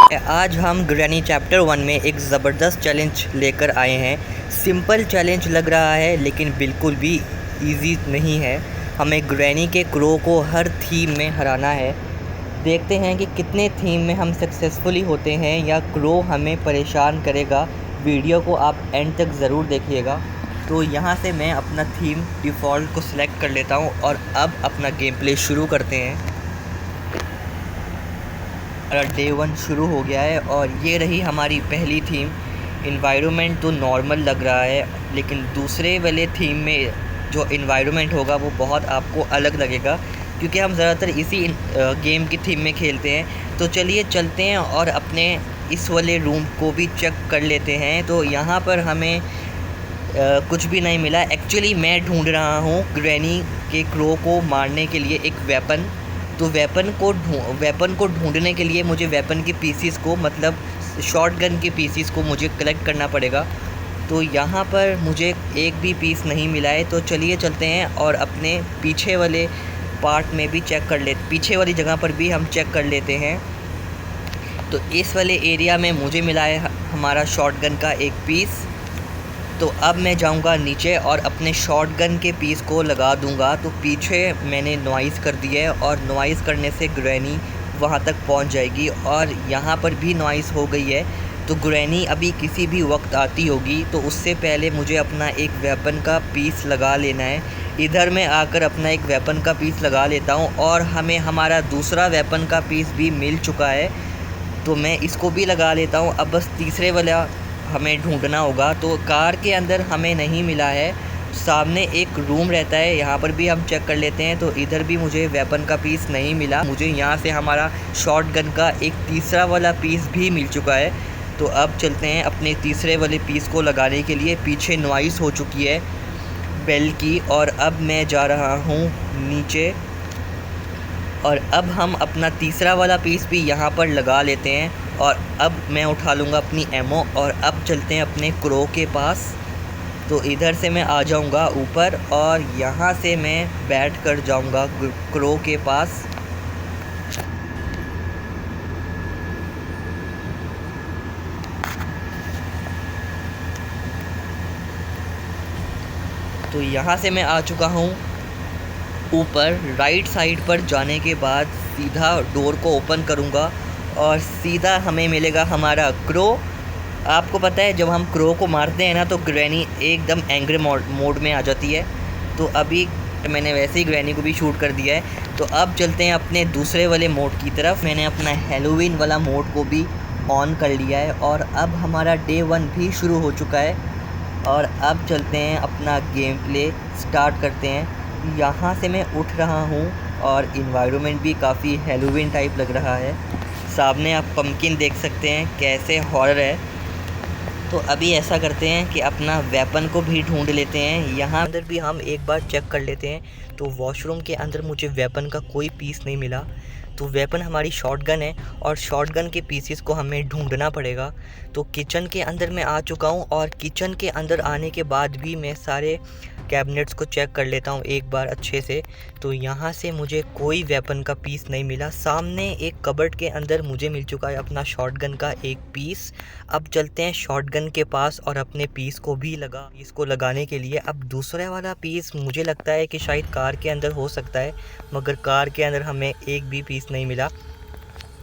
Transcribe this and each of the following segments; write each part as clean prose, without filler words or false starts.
आज हम granny chapter 1 में एक ज़बरदस्त चैलेंज लेकर आए हैं। सिंपल चैलेंज लग रहा है लेकिन बिल्कुल भी इजी नहीं है। हमें ग्रैनी के क्रो को हर थीम में हराना है। देखते हैं कि कितने थीम में हम सक्सेसफुली होते हैं या क्रो हमें परेशान करेगा। वीडियो को आप एंड तक ज़रूर देखिएगा। तो यहाँ से मैं अपना थीम डिफ़ॉल्ट को सिलेक्ट कर लेता हूँ और अब अपना गेम प्ले शुरू करते हैं। डे 1 शुरू हो गया है और ये रही हमारी पहली थीम। इन्वायरमेंट तो नॉर्मल लग रहा है लेकिन दूसरे वाले थीम में जो इन्वायरमेंट होगा वो बहुत आपको अलग लगेगा, क्योंकि हम ज़्यादातर इसी गेम की थीम में खेलते हैं। तो चलिए चलते हैं और अपने इस वाले रूम को भी चेक कर लेते हैं। तो यहाँ पर हमें कुछ भी नहीं मिला। एक्चुअली मैं ढूंढ रहा हूँ ग्रैनी के क्रो को मारने के लिए एक वेपन। तो वेपन को ढूंढने के लिए मुझे वेपन के पीसीस को, मतलब शॉटगन के पीसीस को मुझे कलेक्ट करना पड़ेगा। तो यहाँ पर मुझे एक भी पीस नहीं मिला है। तो चलिए चलते हैं और अपने पीछे वाले पार्ट में भी चेक कर लेते, पीछे वाली जगह पर भी हम चेक कर लेते हैं। तो इस वाले एरिया में मुझे मिला है हमारा शॉटगन का एक पीस। तो अब मैं जाऊंगा नीचे और अपने शॉटगन के पीस को लगा दूंगा। तो पीछे मैंने नॉइज़ कर दिया है और नॉइज़ करने से ग्रैनी वहां तक पहुंच जाएगी और यहाँ पर भी नॉइज़ हो गई है। तो ग्रैनी अभी किसी भी वक्त आती होगी, तो उससे पहले मुझे अपना एक वेपन का पीस लगा लेना है। इधर मैं आकर अपना एक वेपन का पीस लगा लेता हूँ और हमें हमारा दूसरा वेपन का पीस भी मिल चुका है। तो मैं इसको भी लगा लेता हूँ। अब बस तीसरे वाला हमें ढूंढना होगा। तो कार के अंदर हमें नहीं मिला है। सामने एक रूम रहता है, यहाँ पर भी हम चेक कर लेते हैं। तो इधर भी मुझे वेपन का पीस नहीं मिला। मुझे यहाँ से हमारा शॉटगन का एक तीसरा वाला पीस भी मिल चुका है। तो अब चलते हैं अपने तीसरे वाले पीस को लगाने के लिए। पीछे नॉइज़ हो चुकी है बेल की और अब मैं जा रहा हूँ नीचे और अब हम अपना तीसरा वाला पीस भी यहाँ पर लगा लेते हैं और अब मैं उठा लूँगा अपनी एमो और अब चलते हैं अपने क्रो के पास। तो इधर से मैं आ जाऊँगा ऊपर और यहाँ से मैं बैठ कर जाऊँगा क्रो के पास। तो यहाँ से मैं आ चुका हूँ ऊपर। राइट साइड पर जाने के बाद सीधा डोर को ओपन करूँगा और सीधा हमें मिलेगा हमारा क्रो। आपको पता है जब हम क्रो को मारते हैं ना तो ग्रैनी एकदम एंग्री मोड में आ जाती है। तो अभी मैंने वैसे ही ग्रैनी को भी शूट कर दिया है। तो अब चलते हैं अपने दूसरे वाले मोड की तरफ। मैंने अपना हैलोवीन वाला मोड को भी ऑन कर लिया है और अब हमारा डे 1 भी शुरू हो चुका है। और अब चलते हैं अपना गेम प्ले स्टार्ट करते हैं। यहाँ से मैं उठ रहा हूँ और इन्वायरमेंट भी काफ़ी हैलोवीन टाइप लग रहा है। सामने आप पंपकिन देख सकते हैं कैसे हॉरर है। तो अभी ऐसा करते हैं कि अपना वेपन को भी ढूंढ लेते हैं। यहाँ अंदर भी हम एक बार चेक कर लेते हैं। तो वॉशरूम के अंदर मुझे वेपन का कोई पीस नहीं मिला। तो वेपन हमारी शॉटगन है और शॉटगन के पीसेस को हमें ढूंढना पड़ेगा। तो किचन के अंदर मैं आ चुका हूँ और किचन के अंदर आने के बाद भी मैं सारे कैबिनेट्स को चेक कर लेता हूँ एक बार अच्छे से। तो यहाँ से मुझे कोई वेपन का पीस नहीं मिला। सामने एक कबर्ड के अंदर मुझे मिल चुका है अपना शॉटगन का एक पीस। अब चलते हैं शॉटगन के पास और अपने पीस को भी इसको लगाने के लिए। अब दूसरा वाला पीस मुझे लगता है कि शायद कार के अंदर हो सकता है, मगर कार के अंदर हमें एक भी पीस नहीं मिला।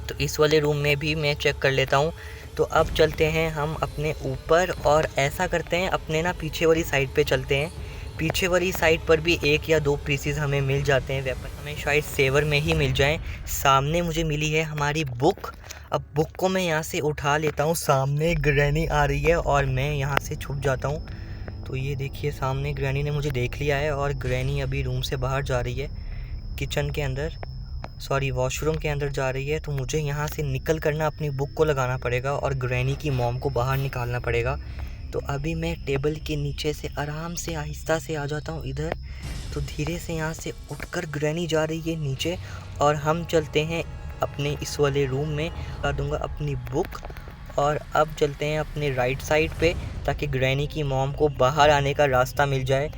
तो इस वाले रूम में भी मैं चेक कर लेता हूँ। तो अब चलते हैं हम अपने ऊपर और ऐसा करते हैं अपने ना पीछे वाली साइड पे चलते हैं। पीछे वाली साइड पर भी एक या दो पीसेस हमें मिल जाते हैं वेपन, हमें शायद सेवर में ही मिल जाएं। सामने मुझे मिली है हमारी बुक। अब बुक को मैं यहाँ से उठा लेता हूँ। सामने ग्रैनी आ रही है और मैं यहाँ से छुप जाता हूँ। तो ये देखिए सामने ग्रैनी ने मुझे देख लिया है और ग्रैनी अभी रूम से बाहर जा रही है, किचन के अंदर, सॉरी वॉशरूम के अंदर जा रही है। तो मुझे यहाँ से निकल करना अपनी बुक को लगाना पड़ेगा और ग्रैनी की मॉम को बाहर निकालना पड़ेगा। तो अभी मैं टेबल के नीचे से आराम से आहिस्ता से आ जाता हूँ इधर। तो धीरे से यहाँ से उठकर ग्रैनी जा रही है नीचे और हम चलते हैं अपने इस वाले रूम में। लगा दूँगा अपनी बुक और अब चलते हैं अपने राइट साइड पे ताकि ग्रैनी की मॉम को बाहर आने का रास्ता मिल जाए।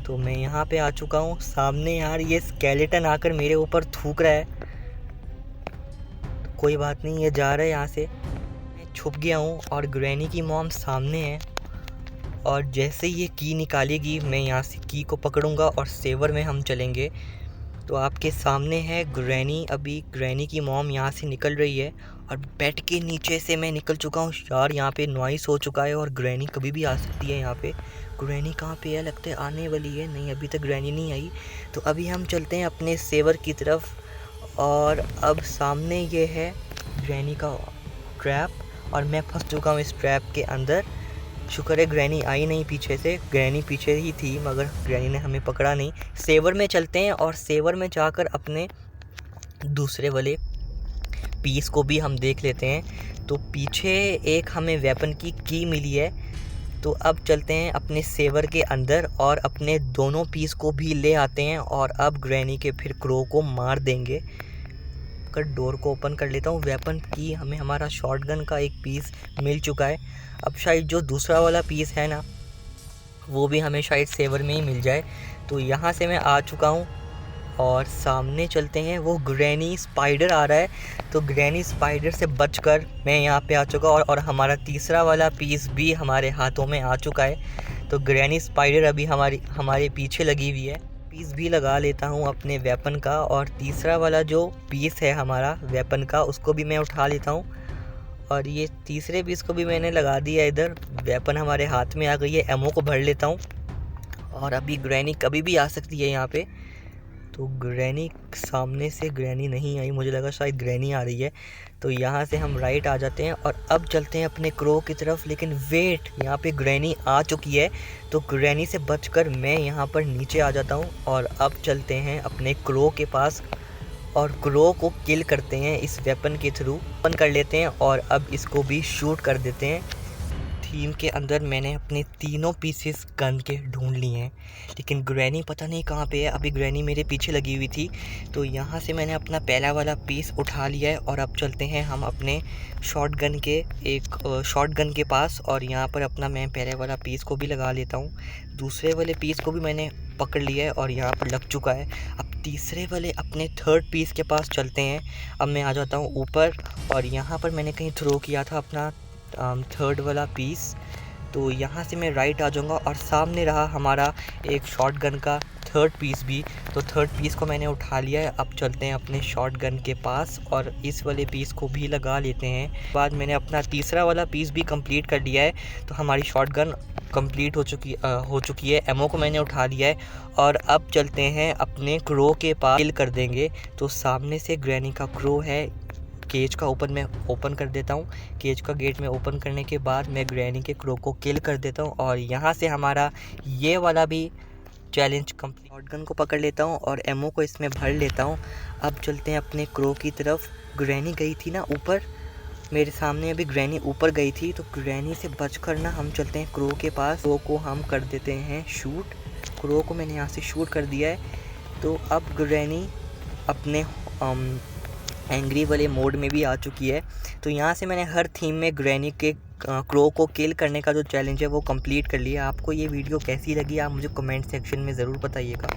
तो मैं यहाँ पे आ चुका हूँ। सामने यार ये स्केलेटन आकर मेरे ऊपर थूक रहा है। तो कोई बात नहीं, ये जा रहा है यहाँ से। छुप गया हूँ और ग्रैनी की मॉम सामने है। और जैसे ये की निकालेगी मैं यहाँ से की को पकड़ूंगा और सेवर में हम चलेंगे। तो आपके सामने है ग्रैनी। अभी ग्रैनी की मॉम यहाँ से निकल रही है और बेड के नीचे से मैं निकल चुका हूँ यार। यहाँ पे नॉइस हो चुका है और ग्रैनी कभी भी आ सकती है यहाँ पे। ग्रैनी कहाँ पे है? लगता है आने वाली है। नहीं, अभी तक ग्रैनी नहीं आई। तो अभी हम चलते हैं अपने सेवर की तरफ। और अब सामने ये है ग्रैनी का ट्रैप और मैं फंस चुका हूँ इस ट्रैप के अंदर। शुक्र है ग्रैनी आई नहीं पीछे से। ग्रैनी पीछे ही थी मगर ग्रैनी ने हमें पकड़ा नहीं। सेवर में चलते हैं और सेवर में जाकर अपने दूसरे वाले पीस को भी हम देख लेते हैं। तो पीछे एक हमें वेपन की मिली है। तो अब चलते हैं अपने सेवर के अंदर और अपने दोनों पीस को भी ले आते हैं और अब ग्रैनी के फिर क्रो को मार देंगे। कर डोर को ओपन कर लेता हूँ। वेपन की हमें हमारा शॉटगन का एक पीस मिल चुका है। अब शायद जो दूसरा वाला पीस है ना वो भी हमें शायद सेवर में ही मिल जाए। तो यहाँ से मैं आ चुका हूँ और सामने चलते हैं। वो ग्रैनी स्पाइडर आ रहा है तो ग्रैनी स्पाइडर से बचकर मैं यहाँ पे आ चुका और हमारा तीसरा वाला पीस भी हमारे हाथों में आ चुका है। तो ग्रैनी स्पाइडर अभी हमारे पीछे लगी हुई है। पीस भी लगा लेता हूँ अपने वेपन का और तीसरा वाला जो पीस है हमारा वेपन का उसको भी मैं उठा लेता हूँ। और ये तीसरे पीस को भी मैंने लगा दिया इधर। वेपन हमारे हाथ में आ गई है। एमओ को भर लेता हूँ और अभी ग्रैनी कभी भी आ सकती है यहाँ पे। तो ग्रैनी सामने से ग्रैनी नहीं आई, मुझे लगा शायद ग्रैनी आ रही है। तो यहाँ से हम राइट आ जाते हैं और अब चलते हैं अपने क्रो की तरफ। लेकिन वेट, यहाँ पे ग्रैनी आ चुकी है। तो ग्रैनी से बचकर मैं यहाँ पर नीचे आ जाता हूँ और अब चलते हैं अपने क्रो के पास और क्रो को किल करते हैं इस वेपन के थ्रू। ओपन कर लेते हैं और अब इसको भी शूट कर देते हैं। थीम के अंदर मैंने अपने तीनों पीसेस गन के ढूंढ लिए हैं लेकिन ग्रैनी पता नहीं कहाँ पे है। अभी ग्रैनी मेरे पीछे लगी हुई थी। तो यहाँ से मैंने अपना पहला वाला पीस उठा लिया है और अब चलते हैं हम अपने शॉटगन के पास और यहाँ पर अपना मैं पहले वाला पीस को भी लगा लेता हूँ। दूसरे वाले पीस को भी मैंने पकड़ लिया है और यहाँ पर लग चुका है। अब तीसरे वाले अपने थर्ड पीस के पास चलते हैं। अब मैं आ जाता हूँ ऊपर और यहाँ पर मैंने कहीं थ्रो किया था अपना थर्ड वाला पीस। तो यहाँ से मैं राइट आ जाऊँगा और सामने रहा हमारा एक शॉटगन का थर्ड पीस भी। तो थर्ड पीस को मैंने उठा लिया है। अब चलते हैं अपने शॉटगन के पास और इस वाले पीस को भी लगा लेते हैं। बाद मैंने अपना तीसरा वाला पीस भी कंप्लीट कर लिया है। तो हमारी शॉटगन कंप्लीट हो चुकी है। एमओ को मैंने उठा लिया है और अब चलते हैं अपने क्रो के पास। किल कर देंगे। तो सामने से ग्रैनी का क्रो है। केज का ओपन कर देता हूँ। केज का गेट में ओपन करने के बाद मैं ग्रैनी के क्रो को किल कर देता हूँ और यहाँ से हमारा ये वाला भी चैलेंज कंप्लीट। शॉटगन को पकड़ लेता हूँ और एमओ को इसमें भर लेता हूँ। अब चलते हैं अपने क्रो की तरफ। ग्रैनी गई थी ना ऊपर, मेरे सामने अभी ग्रैनी ऊपर गई थी। तो ग्रैनी से बचकर ना हम चलते हैं क्रो के पास। क्रो को हम कर देते हैं शूट। क्रो को मैंने यहाँ से शूट कर दिया है। तो अब ग्रैनी अपने एंग्री वाले मोड में भी आ चुकी है। तो यहाँ से मैंने हर थीम में ग्रैनी के क्रो को किल करने का जो चैलेंज है वो कंप्लीट कर लिया। आपको ये वीडियो कैसी लगी आप मुझे कमेंट सेक्शन में ज़रूर बताइएगा।